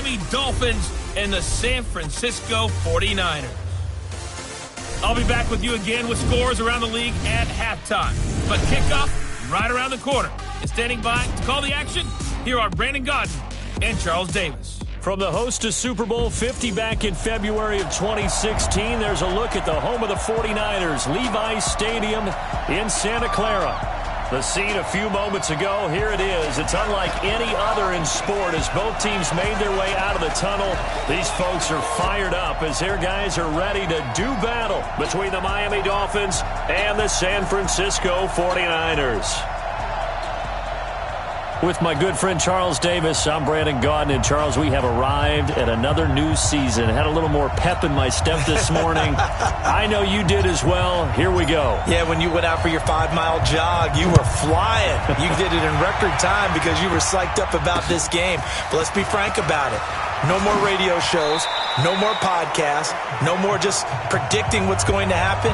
Miami Dolphins and the San Francisco 49ers. I'll be back with you again with scores around the league at halftime. But kickoff right around the corner. And standing by to call the action, here are Brandon Gaudin and Charles Davis. From the host to Super Bowl 50 back in February of 2016, there's a look at the home of the 49ers, Levi's Stadium in Santa Clara. The scene a few moments ago, here it is. It's unlike any other in sport as both teams made their way out of the tunnel. These folks are fired up as their guys are ready to do battle between the Miami Dolphins and the San Francisco 49ers. With my good friend Charles Davis, I'm Brandon Gaudin. And Charles, we have arrived at another new season. Had a little more pep in my step this morning. I know you did as well. Here we go. Yeah, when you went out for your 5-mile jog, you were flying. You did it in record time because you were psyched up about this game. But let's be frank about it. No more radio shows, no more podcasts, no more just predicting what's going to happen.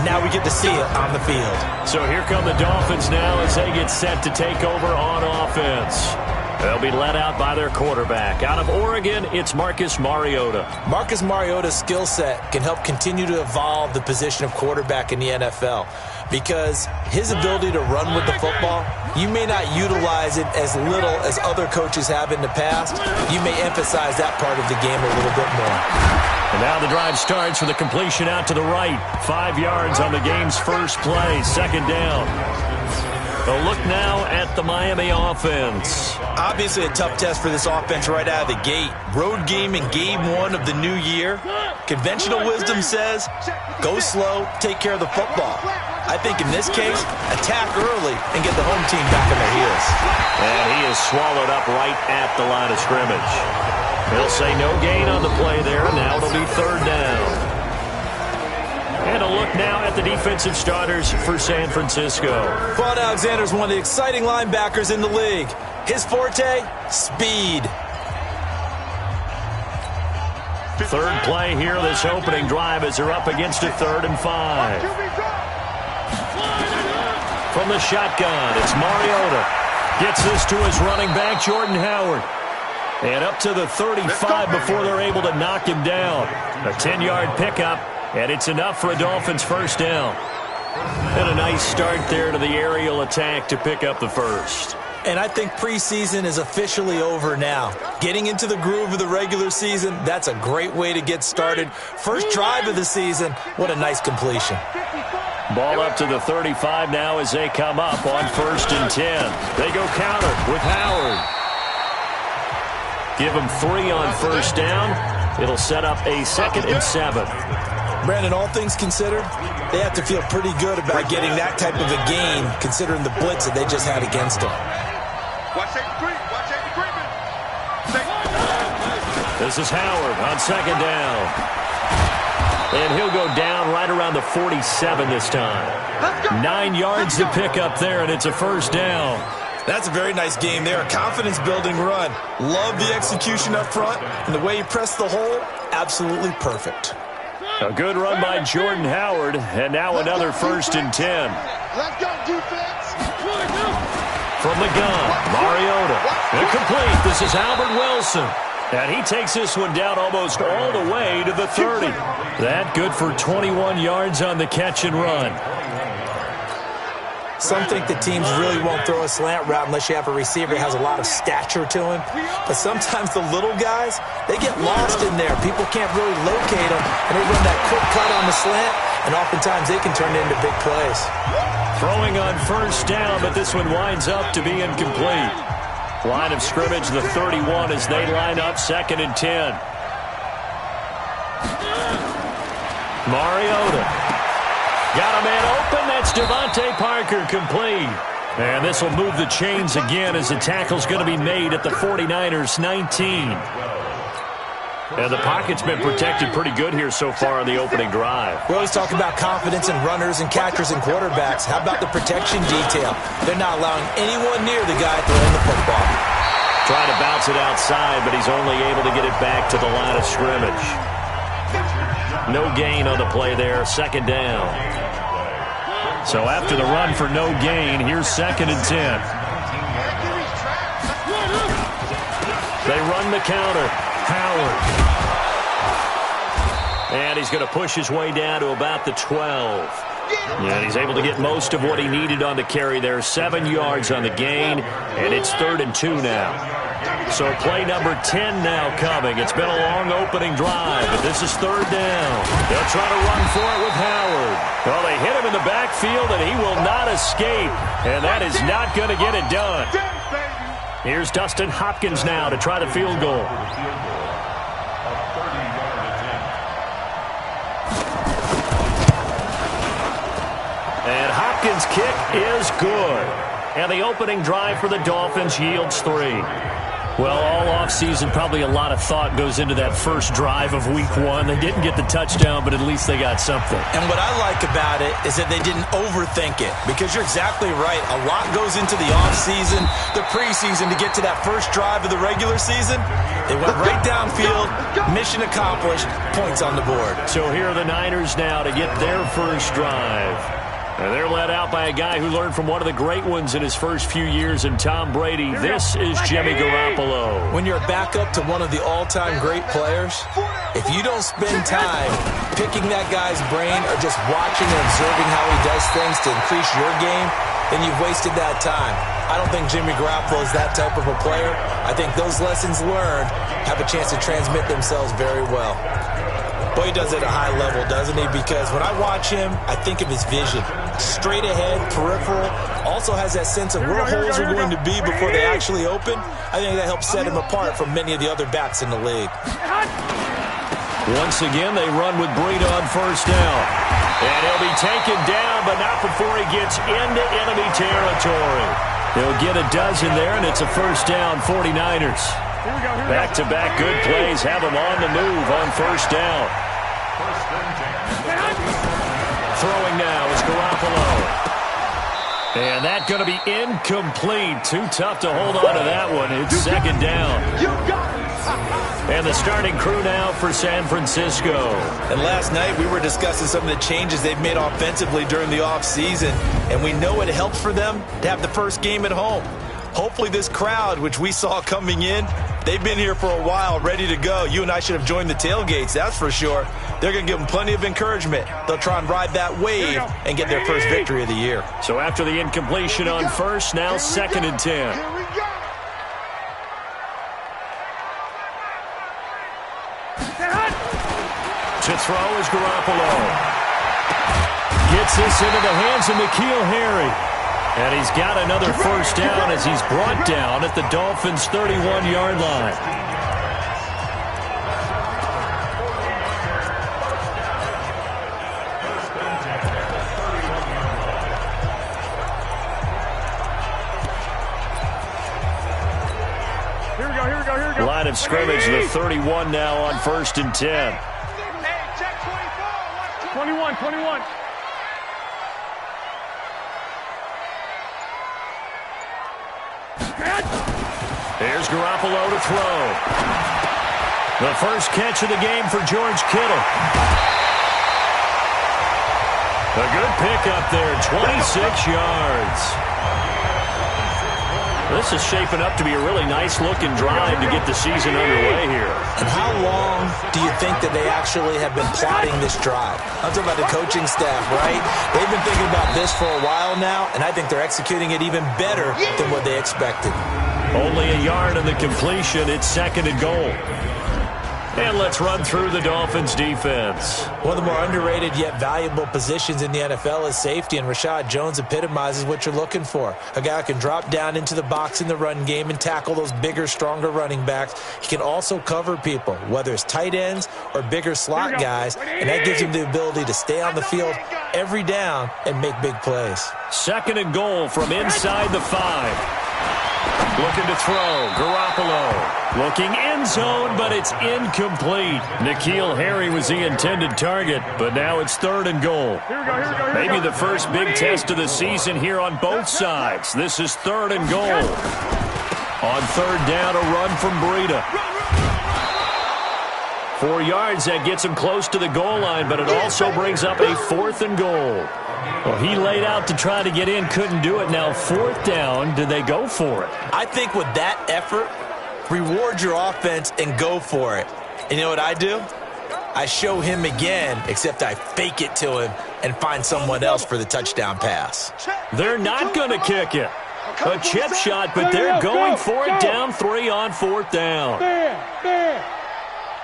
Now we get to see it on the field. So here come the Dolphins now as they get set to take over on offense. They'll be led out by their quarterback. Out of Oregon, it's Marcus Mariota. Marcus Mariota's skill set can help continue to evolve the position of quarterback in the NFL because his ability to run with the football, you may not utilize it as little as other coaches have in the past. You may emphasize that part of the game a little bit more. And now the drive starts with a completion out to the right. 5 yards on the game's first play. Second down. A look now at the Miami offense. Obviously a tough test for this offense right out of the gate. Road game in game 1 of the new year. Conventional wisdom says, go slow, take care of the football. I think in this case, attack early and get the home team back on their heels. And he is swallowed up right at the line of scrimmage. He'll say no gain on the play there. Now it'll be third down. And a look now at the defensive starters for San Francisco. Vaughn Alexander is one of the exciting linebackers in the league. His forte, speed. Third play here, this opening drive as they're up against a 3rd and 5. From the shotgun, it's Mariota. Gets this to his running back, Jordan Howard. And up to the 35 before they're able to knock him down. A 10-yard pickup. And it's enough for a Dolphins first down. And a nice start there to the aerial attack to pick up the first. And I think preseason is officially over now. Getting into the groove of the regular season, that's a great way to get started. First drive of the season, what a nice completion. Ball up to the 35 now as they come up on 1st and 10. They go counter with Howard. Give them 3 on first down. It'll set up a 2nd and 7. Brandon, all things considered, they have to feel pretty good about getting that type of a gain, considering the blitz that they just had against them. This is Howard on 2nd down. And he'll go down right around the 47 this time. 9 yards to pick up there, and it's a first down. That's a very nice game there. A confidence-building run. Love the execution up front, and the way he pressed the hole, absolutely perfect. A good run by Jordan Howard, and now another 1st and 10. Let's go, defense. From the gun, Mariota. Incomplete. This is Albert Wilson. And he takes this one down almost all the way to the 30. That good for 21 yards on the catch and run. Some think that teams really won't throw a slant route unless you have a receiver that has a lot of stature to him. But sometimes the little guys, they get lost in there. People can't really locate them, and they run that quick cut on the slant, and oftentimes they can turn it into big plays. Throwing on first down, but this one winds up to be incomplete. Line of scrimmage, the 31 as they line up 2nd and 10. Mariota. Got a man open. That's Devontae Parker complete. And this will move the chains again as the tackle's going to be made at the 49ers 19. And the pocket's been protected pretty good here so far on the opening drive. We always talk about confidence in runners and catchers and quarterbacks. How about the protection detail? They're not allowing anyone near the guy throwing the football. Trying to bounce it outside, but he's only able to get it back to the line of scrimmage. No gain on the play there, 2nd down. So after the run for no gain, here's 2nd and 10. They run the counter. Howard. And he's going to push his way down to about the 12. And he's able to get most of what he needed on the carry there. 7 yards on the gain, and it's 3rd and 2 now. So play number 10 now coming. It's been a long opening drive, but this is 3rd down. They'll try to run for it with Howard. Well, they hit him in the backfield, and he will not escape. And that is not going to get it done. Here's Dustin Hopkins now to try the field goal. And Hopkins' kick is good. And the opening drive for the Dolphins yields 3. Well, all offseason, probably a lot of thought goes into that first drive of Week 1. They didn't get the touchdown, but at least they got something. And what I like about it is that they didn't overthink it, because you're exactly right. A lot goes into the offseason, the preseason, to get to that first drive of the regular season. They went right downfield, mission accomplished, points on the board. So here are the Niners now to get their first drive. And they're led out by a guy who learned from one of the great ones in his first few years in Tom Brady. This is Jimmy Garoppolo. When you're a backup to one of the all-time great players, if you don't spend time picking that guy's brain or just watching and observing how he does things to increase your game, then you've wasted that time. I don't think Jimmy Garoppolo is that type of a player. I think those lessons learned have a chance to transmit themselves very well. Boy, he does it at a high level, doesn't he? Because when I watch him, I think of his vision. Straight ahead, peripheral, also has that sense of where holes are going to be before they actually open. I think that helps set him apart from many of the other backs in the league. Once again, they run with Breida on first down. And he'll be taken down, but not before he gets into enemy territory. He'll get a dozen there, and it's a first down, 49ers. Back-to-back good plays have him on the move on first down. Throwing now is Garoppolo. And that's going to be incomplete. Too tough to hold on to that one. It's 2nd down. And the starting crew now for San Francisco. And last night we were discussing some of the changes they've made offensively during the offseason. And we know it helps for them to have the first game at home. Hopefully this crowd, which we saw coming in, they've been here for a while, ready to go. You and I should have joined the tailgates, that's for sure. They're going to give them plenty of encouragement. They'll try and ride that wave and get their first victory of the year. So after the incompletion on first, now 2nd and 10. To throw is Garoppolo. Gets this into the hands of N'Keal Harry. And he's got another first down as he's brought down at the Dolphins' 31-yard line. Here we go. Line of scrimmage, the 31 now on 1st and 10. Hey, check 24. 21. Here's Garoppolo to throw. The first catch of the game for George Kittle. A good pickup there, 26 yards. This is shaping up to be a really nice-looking drive to get the season underway here. And how long do you think that they actually have been plotting this drive? I'm talking about the coaching staff, right? They've been thinking about this for a while now, and I think they're executing it even better than what they expected. Only a yard on the completion. It's 2nd and goal. And let's run through the Dolphins' defense. One of the more underrated yet valuable positions in the NFL is safety, and Rashad Jones epitomizes what you're looking for. A guy who can drop down into the box in the run game and tackle those bigger, stronger running backs. He can also cover people, whether it's tight ends or bigger slot guys, and that gives him the ability to stay on the field every down and make big plays. 2nd and goal from inside the 5. Looking to throw, Garoppolo. Looking end zone, but it's incomplete. N'Keal Harry was the intended target, but now it's 3rd and goal. Maybe the first big test of the season here on both sides. This is 3rd and goal. On 3rd down, a run from Breida. 4 yards, that gets him close to the goal line, but it also brings up a 4th and goal. Well, he laid out to try to get in, couldn't do it. Now 4th down, do they go for it? I think with that effort Reward your offense and go for it. And you know what I do? I show him again, except I fake it to him and find someone else for the touchdown pass. They're not going to kick it. A chip shot, but they're going for it down 3 on 4th down.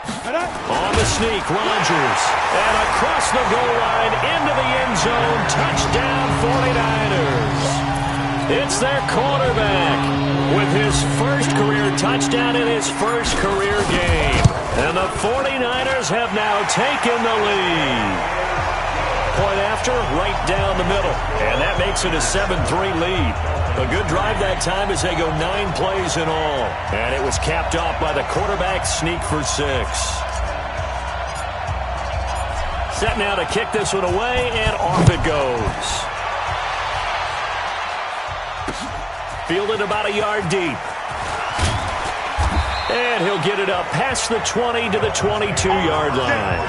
On the sneak, Rodgers. And across the goal line, into the end zone. Touchdown, 49ers. It's their quarterback with his first career touchdown in his first career game. And the 49ers have now taken the lead. Point after, right down the middle. And that makes it a 7-3 lead. A good drive that time as they go 9 plays in all. And it was capped off by the quarterback sneak for 6. Set now to kick this one away, and off it goes. Fielded about a yard deep. And he'll get it up past the 20 to the 22-yard line.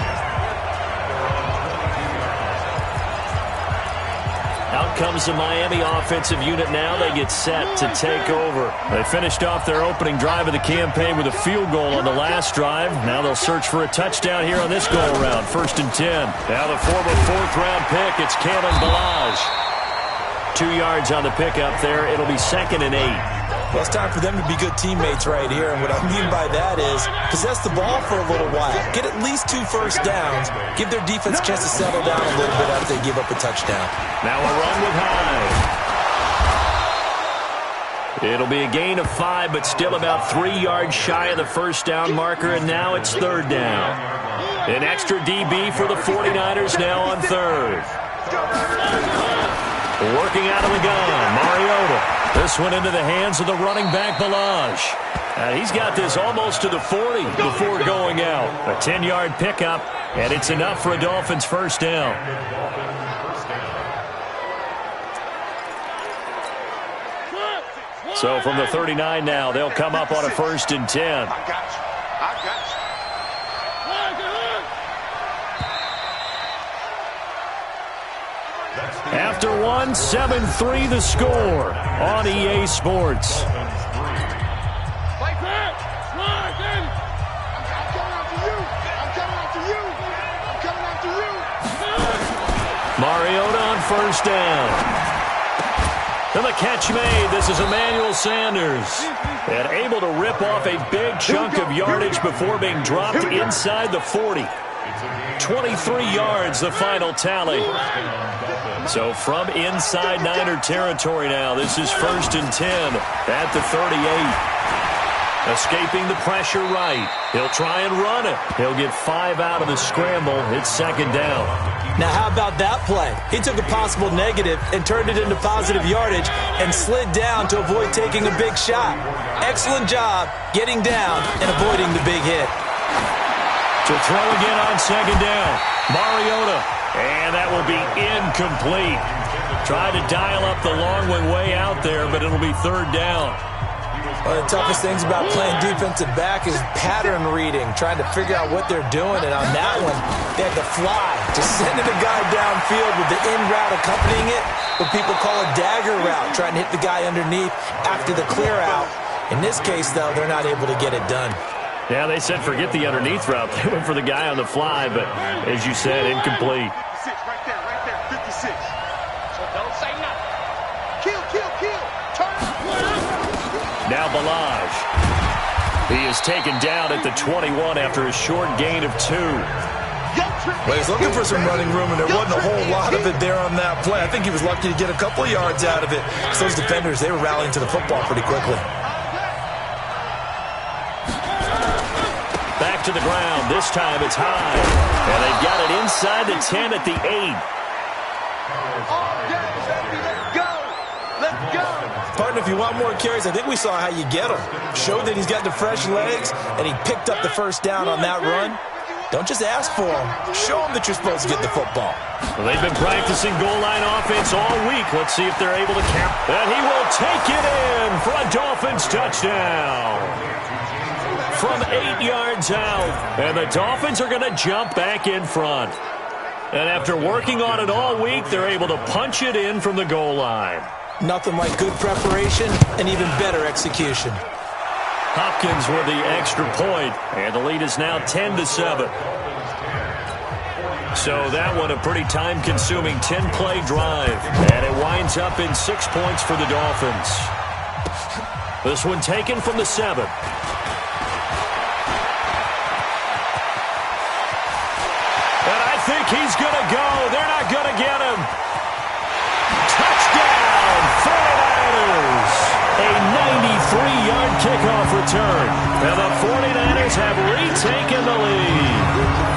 Out comes the Miami offensive unit now. They get set to take over. They finished off their opening drive of the campaign with a field goal on the last drive. Now they'll search for a touchdown here on this go-around. 1st and 10. Now the former 4th-round pick. It's Kalen Ballage. 2 yards on the pickup there. It'll be 2nd and 8. Well, it's time for them to be good teammates right here. And what I mean by that is possess the ball for a little while. Get at least 2 first downs. Give their defense a chance to settle down a little bit after they give up a touchdown. Now a run with Hyde. It'll be a gain of 5, but still about 3 yards shy of the first down marker, and now it's 3rd down. An extra DB for the 49ers now on 3rd. Working out of the gun, Mariota. This one into the hands of the running back, Ballage. He's got this almost to the 40 before going out. A 10-yard pickup, and it's enough for a Dolphins first down. So from the 39 now, they'll come up on a 1st and 10. After one, 7-3 the score on EA Sports. Mariota on 1st down. And the catch made. This is Emmanuel Sanders. And able to rip off a big chunk of yardage before being dropped inside the 40. 23 yards, the final tally. So from inside Niner territory now, this is 1st and 10 at the 38. Escaping the pressure right. He'll try and run it. He'll get 5 out of the scramble. It's 2nd down. Now, how about that play? He took a possible negative and turned it into positive yardage and slid down to avoid taking a big shot. Excellent job getting down and avoiding the big hit. To throw again on 2nd down. Mariota. And that will be incomplete. Tried to dial up the long one way out there, but it'll be 3rd down. One of the toughest things about playing defensive back is pattern reading, trying to figure out what they're doing. And on that one, they had to fly, just sending a guy downfield with the in route accompanying it, what people call a dagger route, trying to hit the guy underneath after the clear out. In this case, though, they're not able to get it done. Yeah, they said forget the underneath route. They went for the guy on the fly, but as you said, incomplete. Right there, 56. So don't say nothing. Kill. Turn. Now Ballage. He is taken down at the 21 after a short gain of 2. Well, he's looking for some running room, and there wasn't a whole lot of it there on that play. I think he was lucky to get a couple of yards out of it. So those defenders, they were rallying to the football pretty quickly. Back to the ground. This time it's high. And they've got it inside the 10 at the 8. Let's go. Partner, if you want more carries, I think we saw how you get them. Showed that he's got the fresh legs, and he picked up the first down on that run. Don't just ask for them. Show them that you're supposed to get the football. Well, they've been practicing goal line offense all week. Let's see if they're able to cap. And he will take it in for a Dolphins touchdown. From 8 yards out. And the Dolphins are going to jump back in front. And after working on it all week, they're able to punch it in from the goal line. Nothing like good preparation and even better execution. Hopkins with the extra point, and the lead is now 10-7. So that one a pretty time-consuming 10-play drive, and it winds up in 6 points for the Dolphins. This one taken from the 7. And I think he's going to go. They're not going to get him. Touchdown, 49ers. A 93-yard kickoff return. And the 49ers have retaken the lead.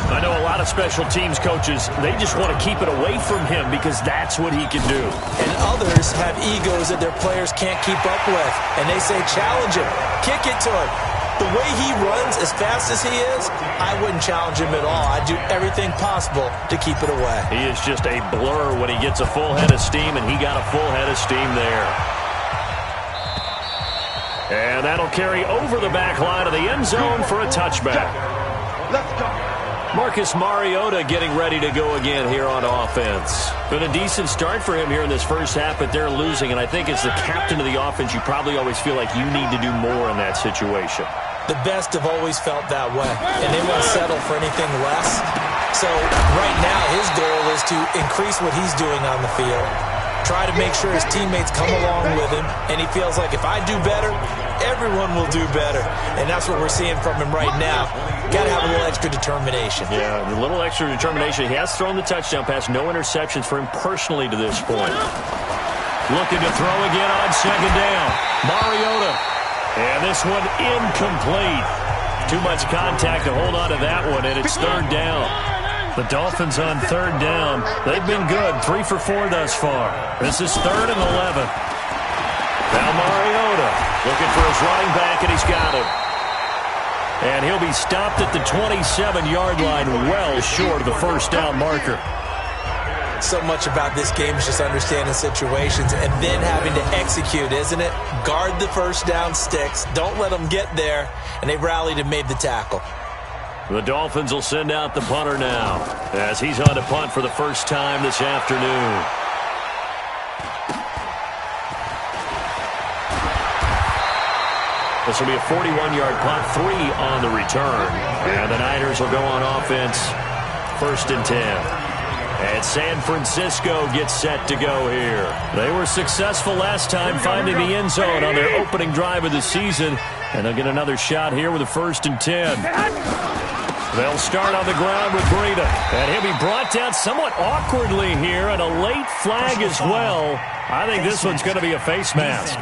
I know a lot of special teams coaches, they just want to keep it away from him because that's what he can do. And others have egos that their players can't keep up with. And they say, challenge him. Kick it to him. The way he runs as fast as he is, I wouldn't challenge him at all. I'd do everything possible to keep it away. He is just a blur when he gets a full head of steam, and he got a full head of steam there. And that'll carry over the back line of the end zone for a touchback. Let's go. Marcus Mariota getting ready to go again here on offense. Been a decent start for him here in this first half, but they're losing. And I think as the captain of the offense, you probably always feel like you need to do more in that situation. The best have always felt that way, and they won't settle for anything less. So right now, his goal is to increase what he's doing on the field, try to make sure his teammates come along with him, and he feels like if I do better, everyone will do better. And that's what we're seeing from him right now. Got to have a little extra determination. Yeah, a little extra determination. He has thrown the touchdown pass. No interceptions for him personally to this point. Looking to throw again on second down. Mariota. And this one incomplete. Too much contact to hold on to that one, and it's third down. The Dolphins on third down. They've been good. 3 for 4 thus far. This is 3rd and 11. Now Mariota looking for his running back, and he's got him. And he'll be stopped at the 27-yard line, well short of the first down marker. So much about this game is just understanding situations and then having to execute, isn't it? Guard the first down sticks. Don't let them get there. And they rallied and made the tackle. The Dolphins will send out the punter now as he's on to punt for the first time this afternoon. This will be a 41-yard punt, 3 on the return. And the Niners will go on offense, 1st and 10. And San Francisco gets set to go here. They were successful last time finding the end zone on their opening drive of the season. And they'll get another shot here with a 1st and 10. They'll start on the ground with Breida. And he'll be brought down somewhat awkwardly here, and a late flag as well. I think this one's going to be a face mask.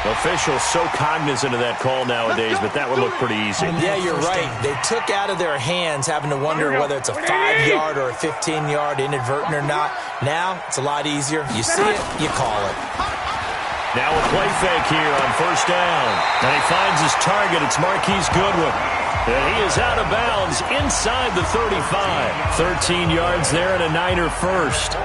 Officials so cognizant of that call nowadays, but that would look pretty easy. Yeah, you're right. They took out of their hands having to wonder whether it's a 5-yard or a 15-yard inadvertent or not. Now, it's a lot easier. You see it, you call it. Now a play fake here on first down. And he finds his target. It's Marquise Goodwin. And he is out of bounds inside the 35. 13 yards there and a Niner first.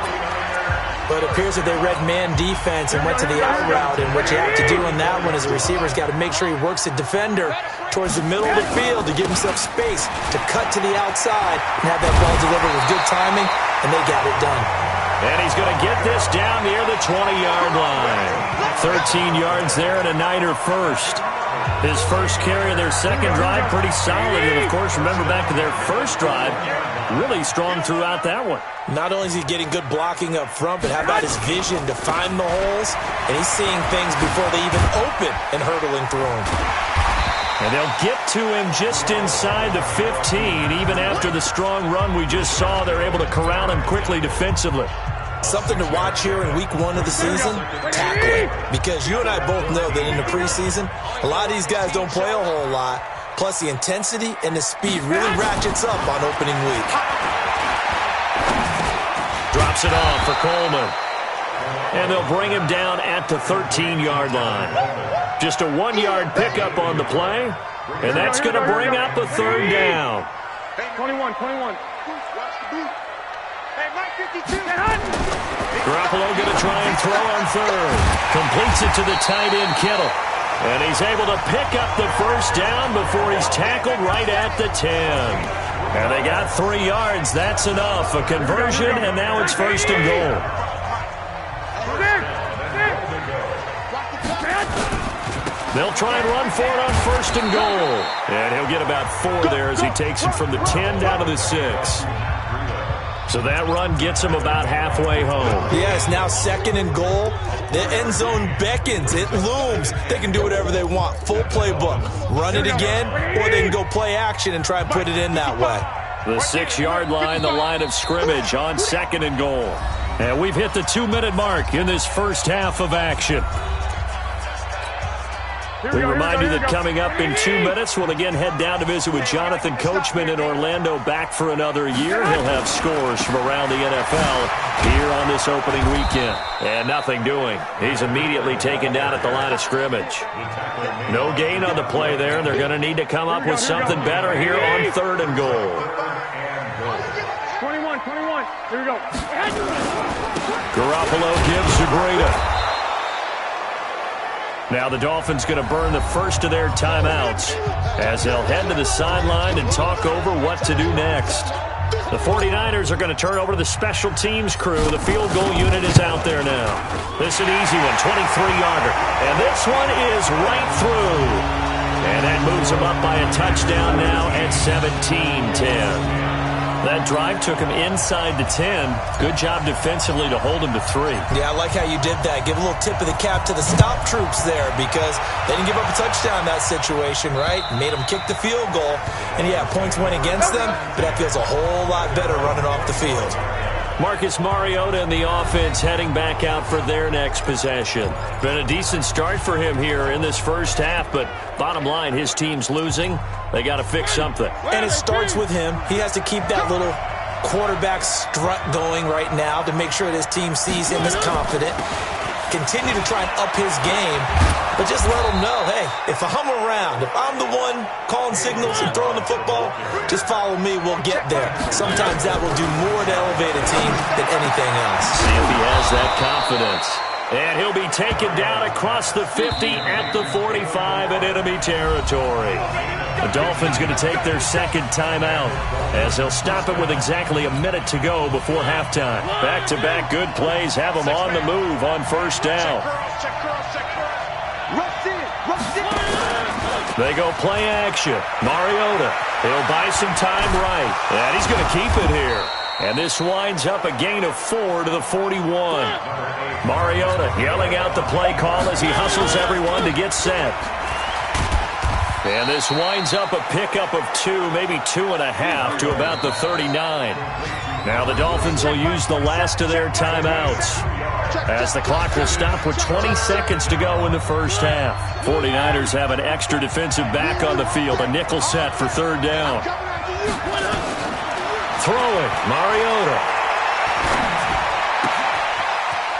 But it appears that they read man defense and went to the out route. And what you have to do on that one is the receiver's got to make sure he works the defender towards the middle of the field to give himself space to cut to the outside and have that ball delivered with good timing, and they got it done. And he's going to get this down near the 20-yard line. 13 yards there and a Niner first. His first carry of their second drive, pretty solid. And, of course, remember back to their first drive, really strong throughout that one. Not only is he getting good blocking up front, but how about his vision to find the holes? And he's seeing things before they even open and hurtling through them. And they'll get to him just inside the 15. Even after the strong run we just saw, they're able to corral him quickly defensively. Something to watch here in week 1 of the season, tackling. Because you and I both know that in the preseason, a lot of these guys don't play a whole lot. Plus the intensity and the speed really ratchets up on opening week. Drops it off for Coleman. And they'll bring him down at the 13-yard line. Just a 1-yard pickup on the play. And that's going to bring up a third down. 21. Watch the boot. Hey, Mike 52. Garoppolo going to try and throw on third. Completes it to the tight end, Kittle. And he's able to pick up the first down before he's tackled right at the 10. And they got 3 yards. That's enough. A conversion, and now it's 1st and goal. They'll try and run for it on 1st and goal. And he'll get about 4 there as he takes it from the 10 down to the 6. So that run gets him about halfway home. Yeah, it's now 2nd and goal. The end zone beckons. It looms. They can do whatever they want. Full playbook. Run it again, or they can go play action and try and put it in that way. The 6-yard line, the line of scrimmage on 2nd and goal. And we've hit the 2-minute mark in this first half of action. We remind you that coming up in 2 minutes, we'll again head down to visit with Jonathan Coachman in Orlando, back for another year. He'll have scores from around the NFL here on this opening weekend. And nothing doing. He's immediately taken down at the line of scrimmage. No gain on the play there. They're going to need to come up with something better here on 3rd and goal. 21. Here we go. Garoppolo gives to Breida. Now the Dolphins going to burn the first of their timeouts as they'll head to the sideline and talk over what to do next. The 49ers are going to turn over to the special teams crew. The field goal unit is out there now. This is an easy one, 23-yarder. And this one is right through. And that moves them up by a touchdown now at 17-10. That drive took him inside the 10. Good job defensively to hold him to 3. Yeah, I like how you did that. Give a little tip of the cap to the stop troops there because they didn't give up a touchdown in that situation, right? Made them kick the field goal. And, yeah, points went against them, but that feels a whole lot better running off the field. Marcus Mariota and the offense heading back out for their next possession. Been a decent start for him here in this first half, but bottom line, his team's losing. They got to fix something. And it starts with him. He has to keep that little quarterback strut going right now to make sure that his team sees him as confident. Continue to try and up his game, but just let him know, hey, if I'm around, if I'm the one calling signals and throwing the football, just follow me, we'll get there. Sometimes that will do more to elevate a team than anything else. See if he has that confidence. And he'll be taken down across the 50 at the 45 in enemy territory. The Dolphins going to take their second timeout as they'll stop it with exactly a minute to go before halftime. Back-to-back good plays have them on the move on 1st down. They go play action. Mariota, he'll buy some time right. And he's going to keep it here. And this winds up a gain of 4 to the 41. Mariota yelling out the play call as he hustles everyone to get set. And this winds up a pickup of 2, maybe 2.5 to about the 39. Now the Dolphins will use the last of their timeouts as the clock will stop with 20 seconds to go in the first half. 49ers have an extra defensive back on the field, a nickel set for 3rd down. Throwing, Mariota.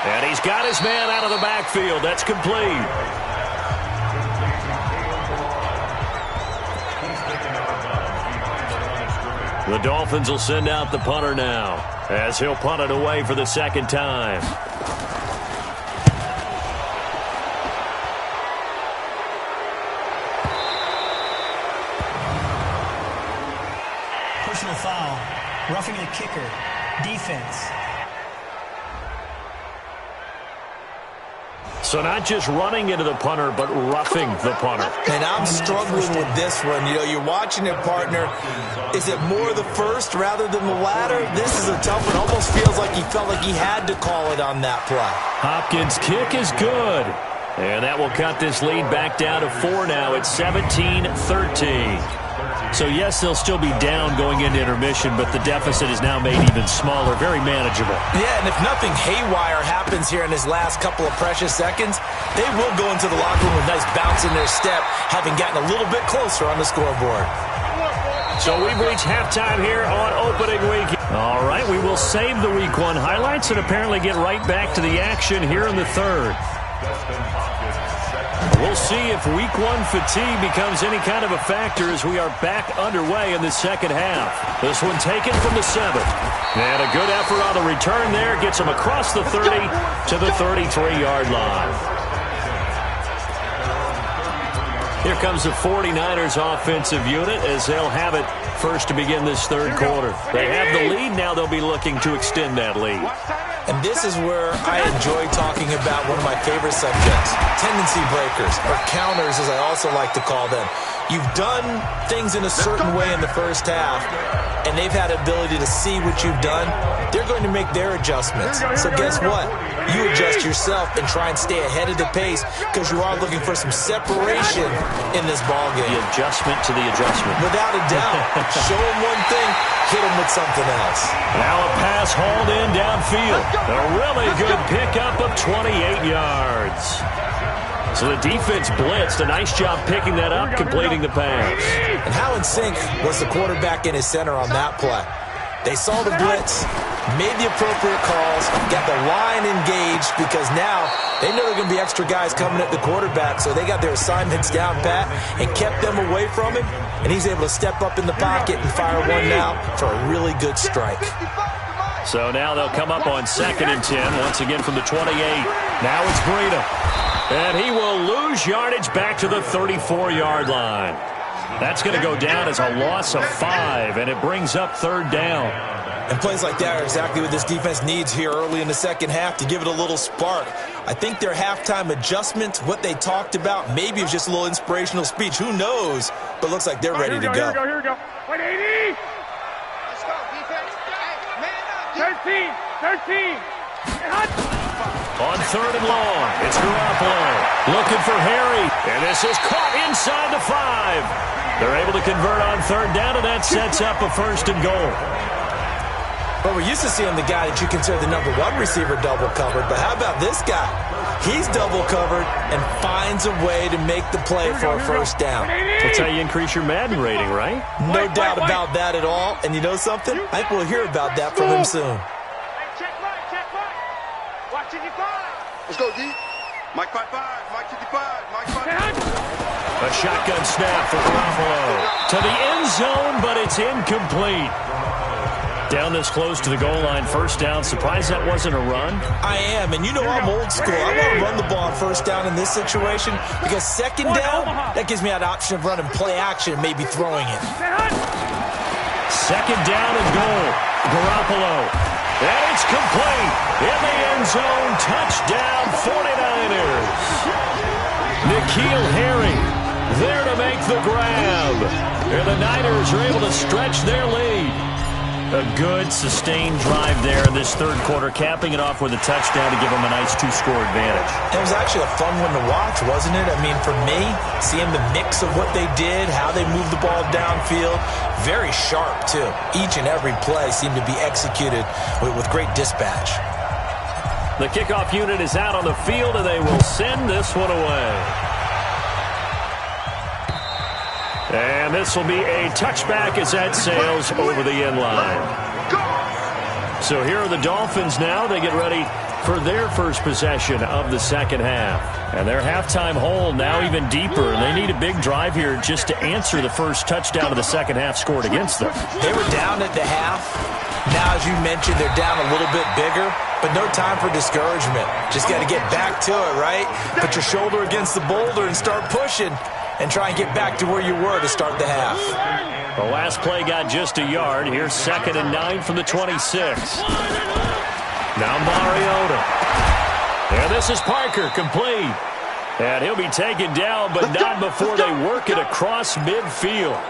And he's got his man out of the backfield. That's complete. The Dolphins will send out the punter now as he'll punt it away for the second time. Personal foul. Roughing the kicker. Defense. So not just running into the punter, but roughing the punter. And I'm struggling with this one. You know, you're watching it, partner. Is it more the first rather than the latter? This is a tough one. Almost feels like he felt like he had to call it on that play. Hopkins' kick is good. And that will cut this lead back down to 4 now at 17-13. So, yes, they'll still be down going into intermission, but the deficit is now made even smaller, very manageable. Yeah, and if nothing haywire happens here in his last couple of precious seconds, they will go into the locker room with a nice bounce in their step, having gotten a little bit closer on the scoreboard. So we've reached halftime here on opening week. All right, we will save the Week 1 highlights and apparently get right back to the action here in the third. We'll see if Week 1 fatigue becomes any kind of a factor as we are back underway in the second half. This one taken from the 7. And a good effort on the return there. Gets them across the 30 to the 33-yard line. Here comes the 49ers offensive unit as they'll have it first to begin this third quarter. They have the lead. Now they'll be looking to extend that lead. And this is where I enjoy talking about one of my favorite subjects, tendency breakers, or counters as I also like to call them. You've done things in a certain way in the first half, and they've had the ability to see what you've done. They're going to make their adjustments. So guess what? You adjust yourself and try and stay ahead of the pace because you are looking for some separation in this ballgame. The adjustment to the adjustment. Without a doubt. Show them one thing, hit them with something else. Now a pass hauled in downfield. A really good pickup of 28 yards. So the defense blitzed. A nice job picking that up, completing the pass. And how in sync was the quarterback in his center on that play? They saw the blitz, made the appropriate calls, got the line engaged because now they know there are going to be extra guys coming at the quarterback, so they got their assignments down pat and kept them away from him, and he's able to step up in the pocket and fire one now for a really good strike. So now they'll come up on 2nd and 10, once again from the 28. Now it's Breida. And he will lose yardage back to the 34-yard line. That's going to go down as a loss of 5, and it brings up 3rd down. And plays like that are exactly what this defense needs here early in the second half to give it a little spark. I think their halftime adjustments, what they talked about, maybe it was just a little inspirational speech. Who knows? But looks like they're ready to go. Here we go. 180. Let's go, defense. Hey, man up. 13. On 3rd and long, it's Garoppolo looking for Harry, and this is caught inside the 5. They're able to convert on 3rd down, and that sets up a 1st and goal. But we're used to seeing the guy that you consider the number 1 receiver double covered, but how about this guy? He's double covered and finds a way to make the play for a 1st down. That's how you increase your Madden rating, right? No doubt about that at all. And you know something? I think we'll hear about that from him soon. Let's go, D. Mike 5-5, Mike 55, Mike 5. A shotgun snap for Garoppolo to the end zone, but it's incomplete. Down this close to the goal line, 1st down. Surprised that wasn't a run? I am, and you know I'm old school. I want to run the ball on 1st down in this situation because 2nd down, that gives me that option of running play action and maybe throwing it. 2nd down and goal. Garoppolo. And it's complete. In the end zone, touchdown 49ers. N'Keal Harry there to make the grab. And the Niners are able to stretch their lead. A good, sustained drive there in this 3rd quarter, capping it off with a touchdown to give them a nice 2-score advantage. It was actually a fun one to watch, wasn't it? I mean, for me, seeing the mix of what they did, how they moved the ball downfield, very sharp, too. Each and every play seemed to be executed with great dispatch. The kickoff unit is out on the field, and they will send this one away. And this will be a touchback as that sails over the end line. So here are the Dolphins now. They get ready for their first possession of the second half. And their halftime hole now even deeper. And they need a big drive here just to answer the first touchdown of the second half scored against them. They were down at the half. Now, as you mentioned, they're down a little bit bigger, but no time for discouragement. Just got to get back to it, right? Put your shoulder against the boulder and start pushing. And try and get back to where you were to start the half. The last play got just a yard. Here's 2nd and 9 from the 26. Now Mariota. And this is Parker, complete. And he'll be taken down, but not before they work it across midfield.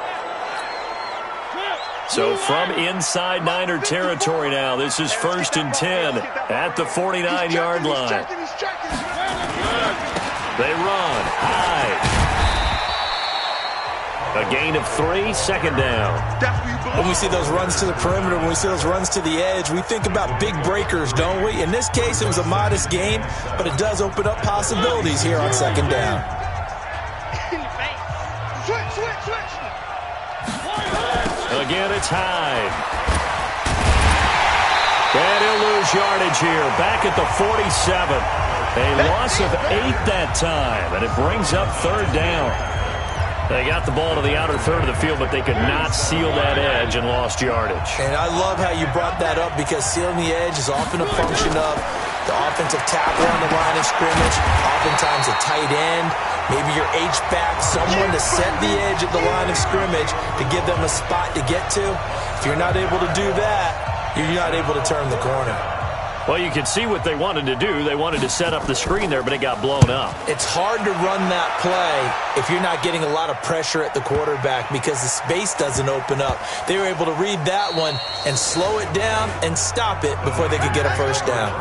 So from inside Niner territory now, this is 1st and 10 at the 49-yard line. They run high. A gain of 3, 2nd down. When we see those runs to the perimeter, when we see those runs to the edge, we think about big breakers, don't we? In this case, it was a modest gain, but it does open up possibilities here on 2nd down. Again, it's Hyde. And he'll lose yardage here, back at the 47. A loss of 8 that time, and it brings up 3rd down. They got the ball to the outer third of the field, but they could not seal that edge and lost yardage. And I love how you brought that up because sealing the edge is often a function of the offensive tackle on the line of scrimmage, oftentimes a tight end, maybe your H-back, someone to set the edge at the line of scrimmage to give them a spot to get to. If you're not able to do that, you're not able to turn the corner. Well, you can see what they wanted to do. They wanted to set up the screen there, but it got blown up. It's hard to run that play if you're not getting a lot of pressure at the quarterback because the space doesn't open up. They were able to read that one and slow it down and stop it before they could get a first down.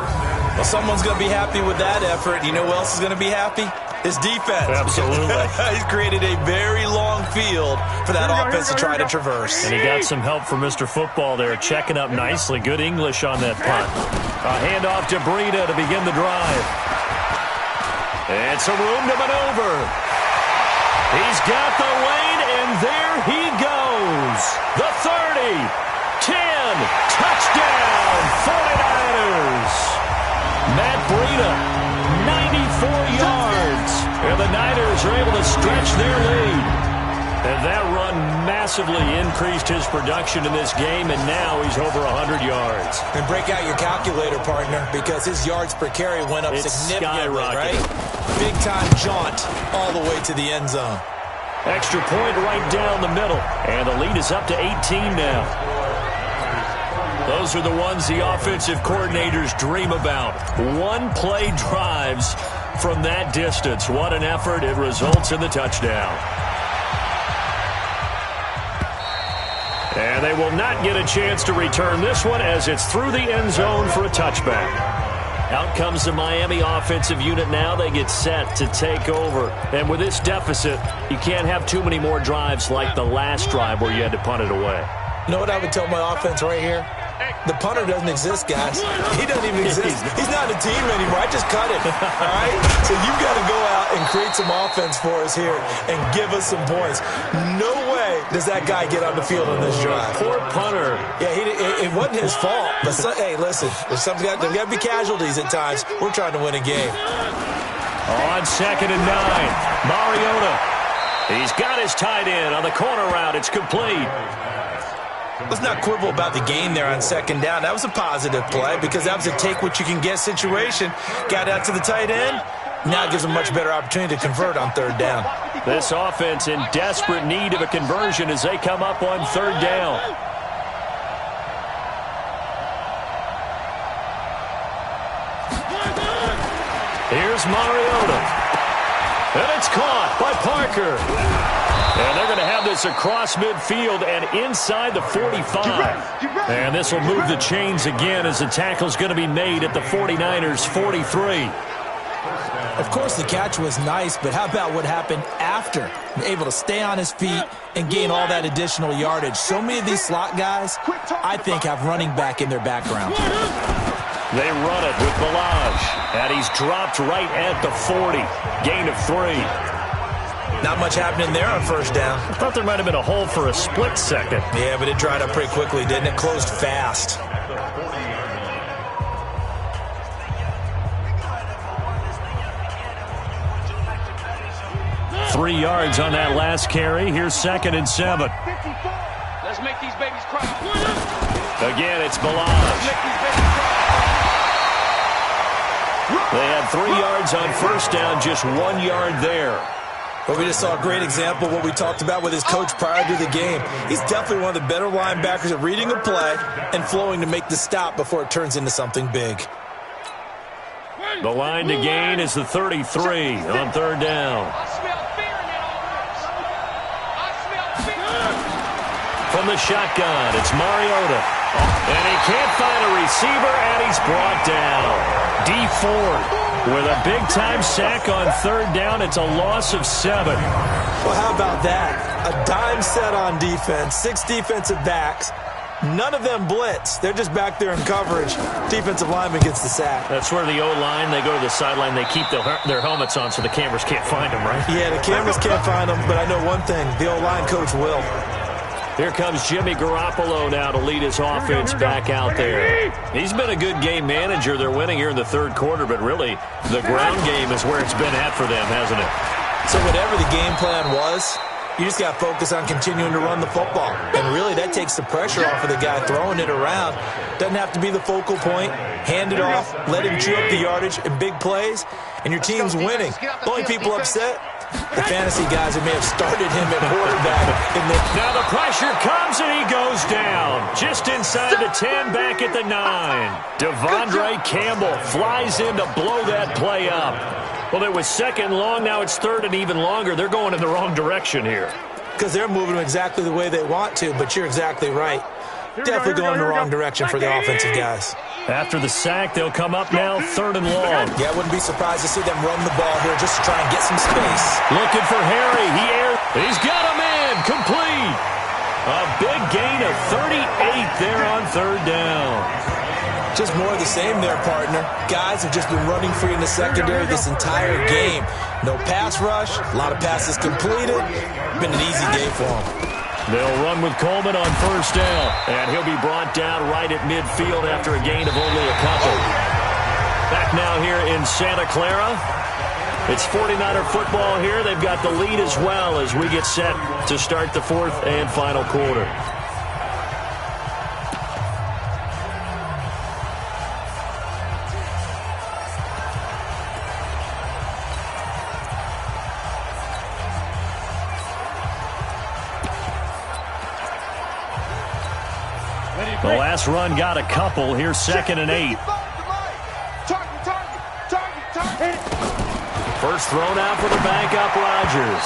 Well, someone's going to be happy with that effort. You know who else is going to be happy? His defense. Absolutely. He's created a very long field for that offense to try to traverse. And he got some help from Mr. Football there, checking up nicely. Good English on that punt. A handoff to Breida to begin the drive. And some room to maneuver. He's got the lane, and there he goes. The 30, 10, touchdown, 49ers. Matt Breida, 94 yards. And the Niners are able to stretch their lead. And that run massively increased his production in this game, and now he's over 100 yards. And break out your calculator, partner, because his yards per carry went up significantly, right? Big-time jaunt all the way to the end zone. Extra point right down the middle, and the lead is up to 18 now. Those are the ones the offensive coordinators dream about. One-play drives from that distance. What an effort. It results in the touchdown. And they will not get a chance to return this one as it's through the end zone for a touchback. Out comes the Miami offensive unit now. They get set to take over. And with this deficit, you can't have too many more drives like the last drive where you had to punt it away. You know what I would tell my offense right here? The punter doesn't exist, guys. He doesn't even exist. He's not a team anymore. I just cut him. All right? So you've got to go out and create some offense for us here and give us some points. No way does that guy get on the field on this drive. Poor punter. Yeah, it wasn't his fault. But, hey, listen, there's got to be casualties at times. We're trying to win a game. On 2nd and 9, Mariota. He's got his tight end on the corner route. It's complete. Let's not quibble about the game there on 2nd down. That was a positive play because that was a take-what-you-can-get situation. Got out to the tight end. Now it gives them a much better opportunity to convert on 3rd down. This offense in desperate need of a conversion as they come up on 3rd down. Here's Mariota. And it's caught by Parker. And they're going to have this across midfield and inside the 45. And this will move the chains again as the tackle's going to be made at the 49ers' 43. Of course, the catch was nice, but how about what happened after? Able to stay on his feet and gain all that additional yardage. So many of these slot guys, I think, have running back in their background. They run it with Balaj, and he's dropped right at the 40. Gain of 3. Not much happening there on 1st down. I thought there might have been a hole for a split second. Yeah, but it dried up pretty quickly, didn't it? Closed fast. Three yards on that last carry. Here's 2nd and 7. Let's make these babies cry. Again, it's Balaj. They had 3 yards on 1st down, just 1 yard there. Well, we just saw a great example of what we talked about with his coach prior to the game. He's definitely one of the better linebackers at reading a play and flowing to make the stop before it turns into something big. The line to gain is the 33 on 3rd down. I smell fear in that offense. I smell fear. From the shotgun, it's Mariota. And he can't find a receiver, and he's brought down. D Ford with a big-time sack on 3rd down. It's a loss of 7. Well, how about that? A dime set on defense, 6 defensive backs. None of them blitz. They're just back there in coverage. Defensive lineman gets the sack. That's where the O-line, they go to the sideline, they keep their helmets on so the cameras can't find them, right? Yeah, the cameras can't find them, but I know one thing. The O-line coach will. Here comes Jimmy Garoppolo now to lead his offense back out there. He's been a good game manager. They're winning here in the 3rd quarter, but really the ground game is where it's been at for them, hasn't it? So whatever the game plan was, you just got to focus on continuing to run the football. And really that takes the pressure off of the guy throwing it around. Doesn't have to be the focal point. Hand it off, let him chew up the yardage in big plays, and your team's winning. The only people upset, the fantasy guys who may have started him at quarterback. Now the pressure comes and he goes down. Just inside the 10, back at the 9. Devondre Campbell flies in to blow that play up. Well, it was second long. Now it's third and even longer. They're going in the wrong direction here. Because they're moving exactly the way they want to, but you're exactly right. Definitely going in the wrong direction for the offensive guys. After the sack, they'll come up now, third and long. Yeah, I wouldn't be surprised to see them run the ball here just to try and get some space. Looking for Harry. He's got him in. Complete. A big gain of 38 there on third down. Just more of the same there, partner. Guys have just been running free in the secondary this entire game. No pass rush, a lot of passes completed. Been an easy day for them. They'll run with Coleman on first down, and he'll be brought down right at midfield after a gain of only a couple. Back now here in Santa Clara. It's 49er football here. They've got the lead as well as we get set to start the fourth and final quarter. The last run got a couple. Here's second and 8. First thrown out for the backup, Rodgers.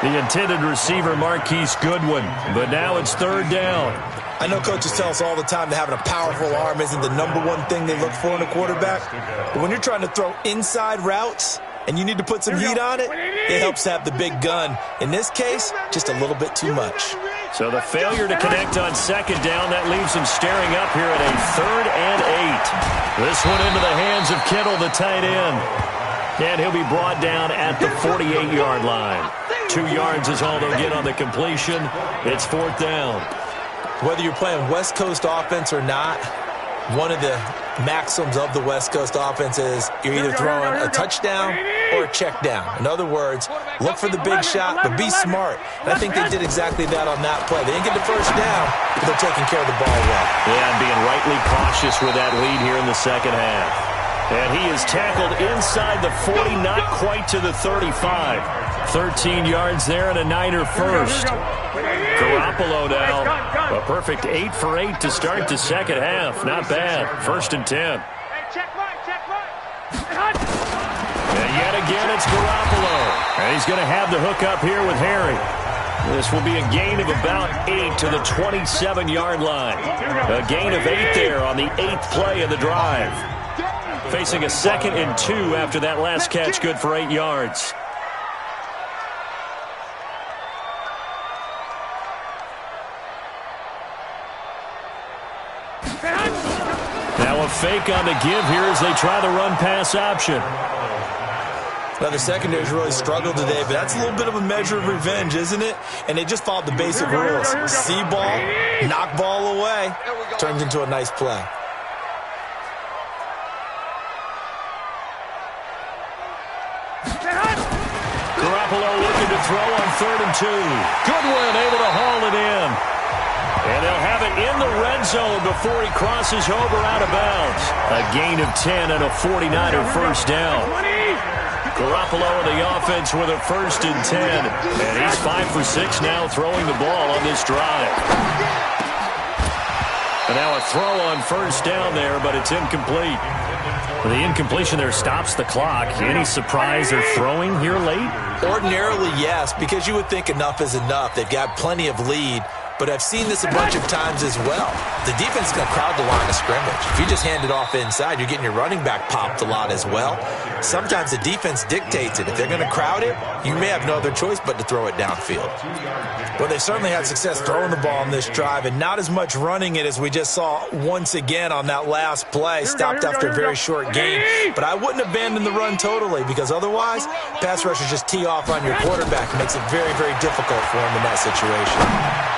The intended receiver, Marquise Goodwin. But now it's third down. I know coaches tell us all the time that having a powerful arm isn't the #1 thing they look for in a quarterback. But when you're trying to throw inside routes and you need to put some heat on it, it helps to have the big gun. In this case, just a little bit too much. So the failure to connect on second down, that leaves him staring up here at a third and 8. This one into the hands of Kittle, the tight end. And he'll be brought down at the 48-yard line. 2 yards is all they'll get on the completion. It's fourth down. Whether you're playing West Coast offense or not, one of the maxims of the West Coast offense is you're either throwing a touchdown or a check down. In other words, look for the big shot, but be smart. And I think they did exactly that on that play. They didn't get the first down, but they're taking care of the ball well. Yeah, and being rightly cautious with that lead here in the second half. And he is tackled inside the 40, not quite to the 35. 13 yards there and a Niner first. Garoppolo now, a perfect 8 for 8 to start the second half. Not bad. First and 10. And yet again, it's Garoppolo. And he's going to have the hook up here with Harry. This will be a gain of about 8 to the 27-yard line. A gain of 8 there on the 8th play of the drive. Facing a second and 2 after that last catch, good for 8 yards. Now a fake on the give here as they try the run-pass option. Now, the secondary's really struggled today, but that's a little bit of a measure of revenge, isn't it? And they just followed the basic rules. See ball, knock ball away, turns into a nice play. Garoppolo looking to throw on third and 2. Goodwin able to haul it in. And they'll have it in the red zone before he crosses over out of bounds. A gain of 10 and a 49er first down. Garoppolo in the offense with a first and 10. And he's 5 for 6 now throwing the ball on this drive. And now a throw on first down there, but it's incomplete. The incompletion there stops the clock. Any surprise they're throwing here late? Ordinarily, yes, because you would think enough is enough. They've got plenty of lead. But I've seen this a bunch of times as well. The defense is going to crowd the line of scrimmage. If you just hand it off inside, you're getting your running back popped a lot as well. Sometimes the defense dictates it. If they're going to crowd it, you may have no other choice but to throw it downfield. Well, they certainly had success throwing the ball on this drive and not as much running it as we just saw once again on that last play. Stopped after a very short gain. But I wouldn't abandon the run totally because otherwise, pass rushers just tee off on your quarterback. It makes it very, very difficult for him in that situation.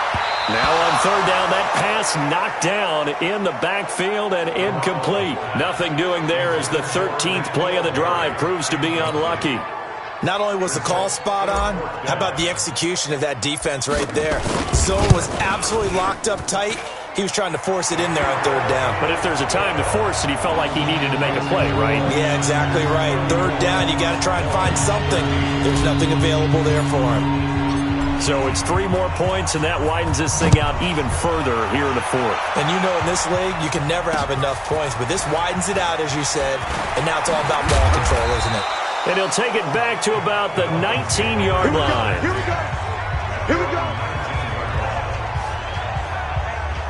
Now on third down, that pass knocked down in the backfield and incomplete. Nothing doing there as the 13th play of the drive proves to be unlucky. Not only was the call spot on, how about the execution of that defense right there? Zone was absolutely locked up tight, He was trying to force it in there on third down. But if there's a time to force it, he felt like he needed to make a play, right? Yeah, exactly right. Third down, you got to try and find something. There's nothing available there for him. So it's 3 more points, and that widens this thing out even further here in the fourth. And you know in this league, you can never have enough points, but this widens it out, as you said, and now it's all about ball control, isn't it? And he'll take it back to about the 19-yard line. Here we go. Here we go.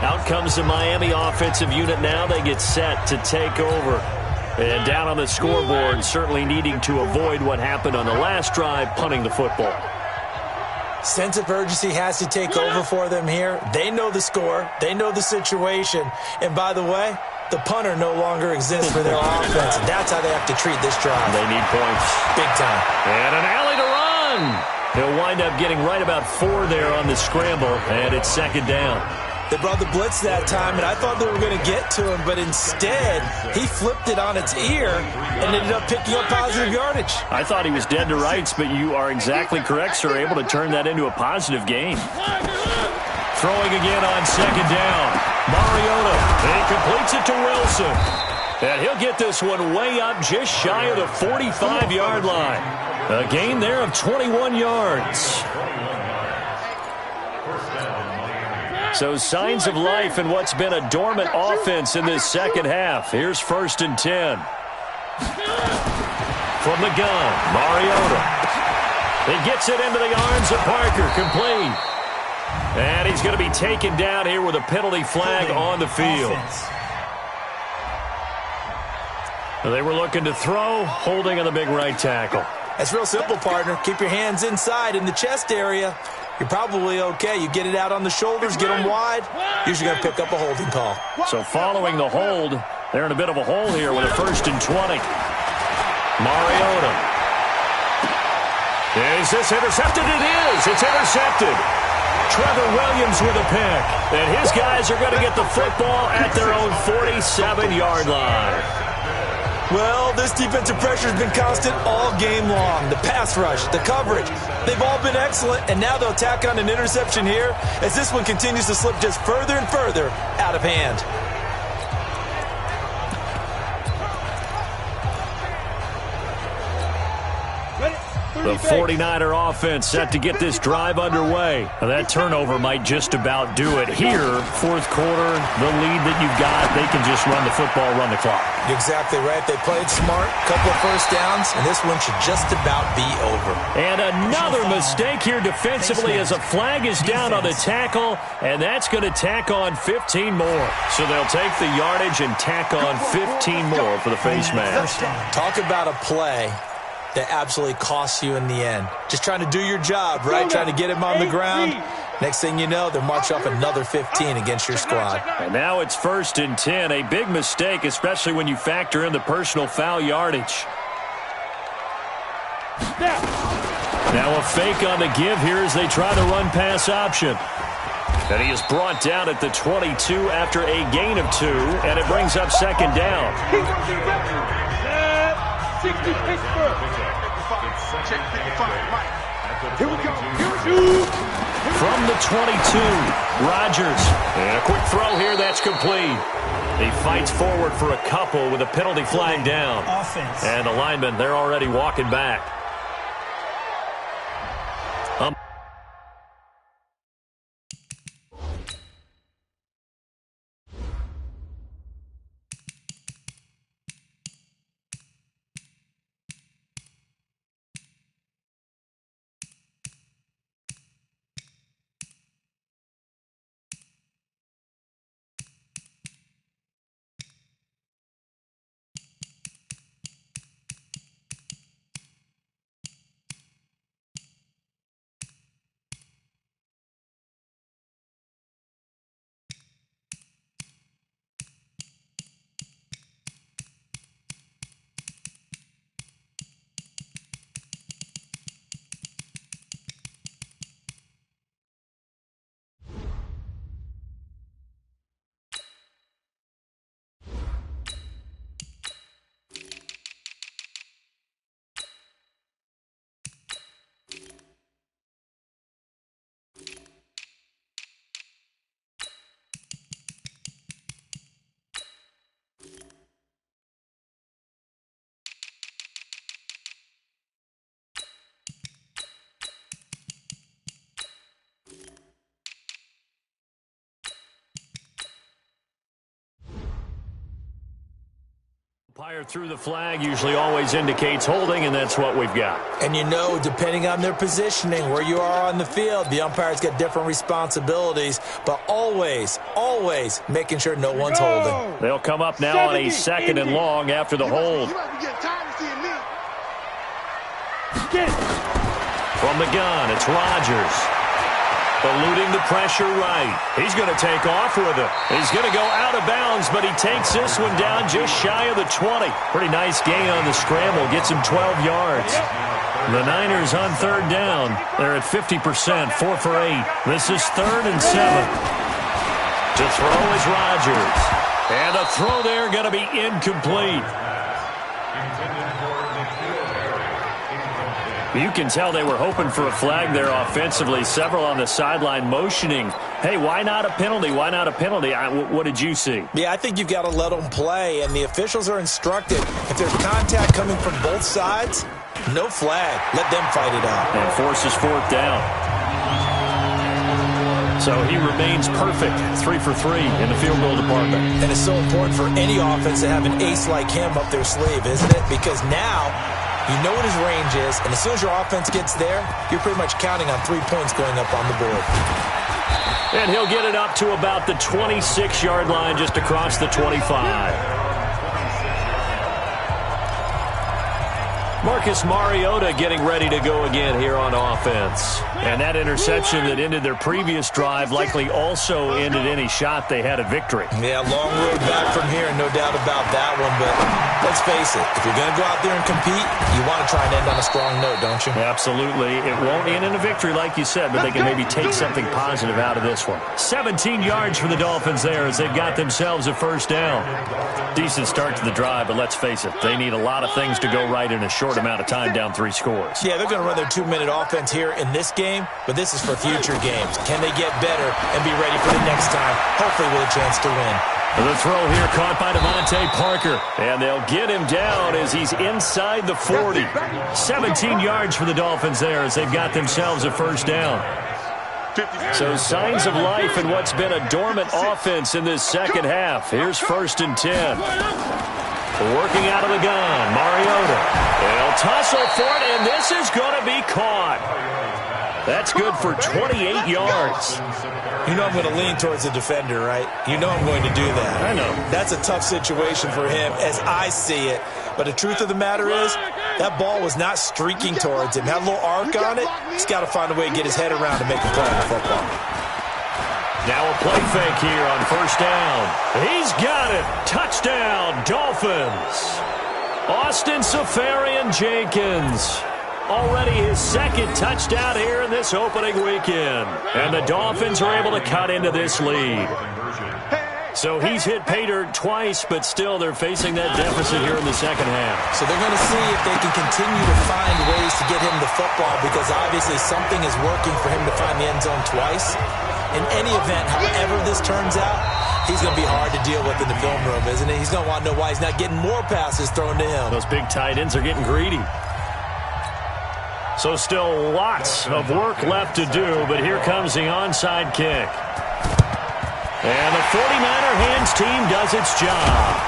Out comes the Miami offensive unit now. They get set to take over. And down on the scoreboard, certainly needing to avoid what happened on the last drive, punting the football. Sense of urgency has to take over for them here. They know the score. They know the situation. And by the way, the punter no longer exists for their offense. That's how they have to treat this drive. They need points. Big time. And an alley to run. He'll wind up getting right about 4 there on the scramble, and it's second down. They brought the blitz that time, and I thought they were going to get to him, but instead, he flipped it on its ear and ended up picking up positive yardage. I thought he was dead to rights, but you are exactly correct, sir, able to turn that into a positive gain. Throwing again on second down. Mariota, he completes it to Wilson. And he'll get this one way up just shy of the 45-yard line. A gain there of 21 yards. So signs of life in what's been a dormant offense in this second half. Here's 1st and 10. From the gun, Mariota. He gets it into the arms of Parker, complete. And he's going to be taken down here with a penalty flag on the field. They were looking to throw, holding on the big right tackle. That's real simple, partner. Keep your hands inside in the chest area. You're probably okay. You get it out on the shoulders, get them wide. Usually going to pick up a holding call. So following the hold, they're in a bit of a hole here with a 1st and 20. Mariota. Is this intercepted? It is. It's intercepted. Trevor Williams with a pick. And his guys are going to get the football at their own 47-yard line. Well, this defensive pressure has been constant all game long. The pass rush, the coverage, they've all been excellent, and now they'll tack on an interception here as this one continues to slip just further and further out of hand. The 49er offense set to get this drive underway. Now that turnover might just about do it. Here, 4th quarter, the lead that you've got, they can just run the football, run the clock. You're exactly right. They played smart, couple of first downs, and this one should just about be over. And another mistake here defensively as a flag is down on the tackle, and that's going to tack on 15 more. So they'll take the yardage and tack on 15 more for the face mask. Talk about a play that absolutely costs you in the end. Just trying to do your job, right? Trying to get him on the ground. Next thing you know, they'll march off another 15 against your squad. And now it's 1st and 10. A big mistake, especially when you factor in the personal foul yardage. Now a fake on the give here as they try the run-pass option. And he is brought down at the 22 after a gain of 2, and it brings up second down. 60 Pittsburgh. Check 55, Mike. Here we go. From the 22, Rodgers. And a quick throw here, that's complete. He fights forward for a couple with a penalty flag down. And the linemen, they're already walking back. Umpire threw the flag, usually always indicates holding, and that's what we've got. And you know, depending on their positioning, where you are on the field, the umpire's got different responsibilities, but always, always making sure no one's holding. They'll come up now on a 2nd and long after the hold. From the gun, it's Rodgers. Eluding the pressure right. He's going to take off with it. He's going to go out of bounds, but he takes this one down just shy of the 20. Pretty nice gain on the scramble. Gets him 12 yards. The Niners on 3rd down. They're at 50%, 4 for 8. This is 3rd and 7. To throw is Rodgers. And a throw there going to be incomplete. You can tell they were hoping for a flag there offensively. Several on the sideline motioning, hey, why not a penalty? Why not a penalty? What did you see? Yeah, I think you've got to let them play, and the officials are instructed. If there's contact coming from both sides, no flag. Let them fight it out. And forces 4th down. So he remains perfect, 3 for 3 in the field goal department. And it's so important for any offense to have an ace like him up their sleeve, isn't it? Because now you know what his range is, and as soon as your offense gets there, you're pretty much counting on 3 points going up on the board. And he'll get it up to about the 26-yard line, just across the 25. Marcus Mariota getting ready to go again here on offense. And that interception that ended their previous drive likely also ended any shot they had at victory. Yeah, long road back from here, no doubt about that one. But let's face it, if you're going to go out there and compete, you want to try and end on a strong note, don't you? Absolutely. It won't end in a victory like you said, but they can maybe take something positive out of this one. 17 yards for the Dolphins there as they've got themselves a 1st down. Decent start to the drive, but let's face it, they need a lot of things to go right in a short amount of time, down 3 scores. Yeah, they're going to run their 2-minute offense here in this game, but this is for future games. Can they get better and be ready for the next time, hopefully with a chance to win? The throw here caught by Devontae Parker, and they'll get him down as he's inside the 40. 17 yards for the Dolphins there as they've got themselves a 1st down. So signs of life in what's been a dormant offense in this second half. Here's 1st and 10. Working out of the gun, Mariota. They'll tussle for it, and this is going to be caught. That's good for 28 yards. You know I'm going to lean towards the defender, right? You know I'm going to do that. I know. That's a tough situation for him as I see it. But the truth of the matter is, that ball was not streaking towards him. Had a little arc on it. He's got to find a way to get his head around and make a play on the football. Now a play fake here on 1st down. He's got it. Touchdown, Dolphins. Austin Seferian-Jenkins. Already his 2nd touchdown here in this opening weekend. And the Dolphins are able to cut into this lead. So he's hit pay dirt twice, but still they're facing that deficit here in the second half. So they're going to see if they can continue to find ways to get him the football, because obviously something is working for him to find the end zone twice. In any event, however this turns out, he's going to be hard to deal with in the film room, isn't he? He's going to want to know why he's not getting more passes thrown to him. Those big tight ends are getting greedy. So still lots of work left to do, but here comes the onside kick. And the 49er hands team does its job.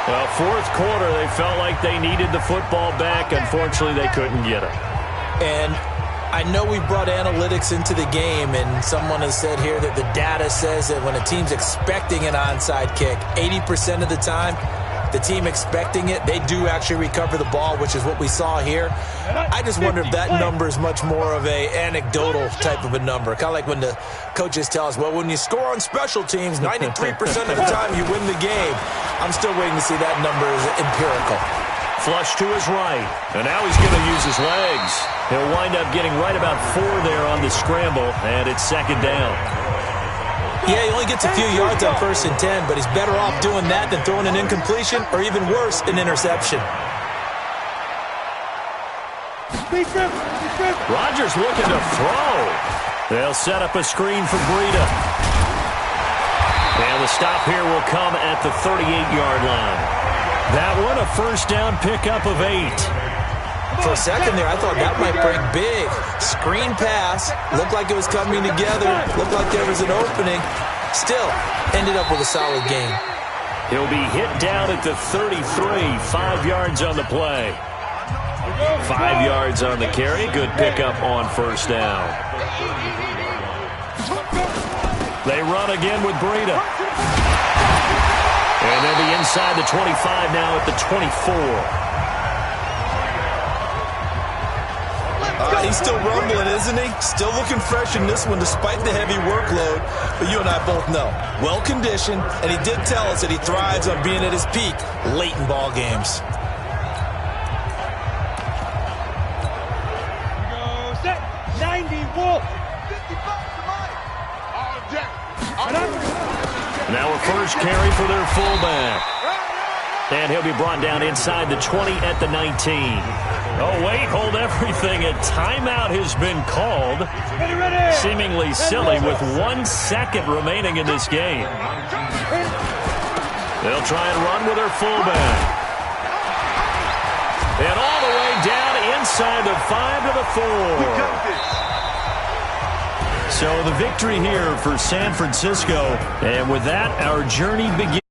Well, 4th quarter, they felt like they needed the football back. Unfortunately, they couldn't get it. And I know we brought analytics into the game, and someone has said here that the data says that when a team's expecting an onside kick, 80% of the time, the team expecting it, they do actually recover the ball, which is what we saw here. I just wonder if that number is much more of a anecdotal type of a number. Kind of like when the coaches tell us, well, when you score on special teams, 93% of the time you win the game. I'm still waiting to see that number is empirical. Flush to his right, and now he's going to use his legs. He'll wind up getting right about 4 there on the scramble, and it's 2nd down. Yeah, he only gets a few yards on 1st and 10, but he's better off doing that than throwing an incompletion, or even worse, an interception. Rodgers looking to throw. They'll set up a screen for Breida. And the stop here will come at the 38-yard line. That one, a 1st down pickup of 8. For a second there, I thought that might break big. Screen pass. Looked like it was coming together. Looked like there was an opening. Still, ended up with a solid game. He'll be hit down at the 33, 5 yards on the play. 5 yards on the carry. Good pickup on first down. They run again with Breida. And they'll be inside the 25 now at the 24. He's still rumbling, isn't he? Still looking fresh in this one despite the heavy workload. But you and I both know, well-conditioned, and he did tell us that he thrives on being at his peak late in ball games. Set 90 Wolf. 55 to Mike. All day. Now a first carry for their fullback. And he'll be brought down inside the 20 at the 19. Oh, wait, hold everything. A timeout has been called. Seemingly silly with 1 second remaining in this game. They'll try and run with their fullback. And all the way down inside the 5 to the 4. So the victory here for San Francisco. And with that, our journey begins.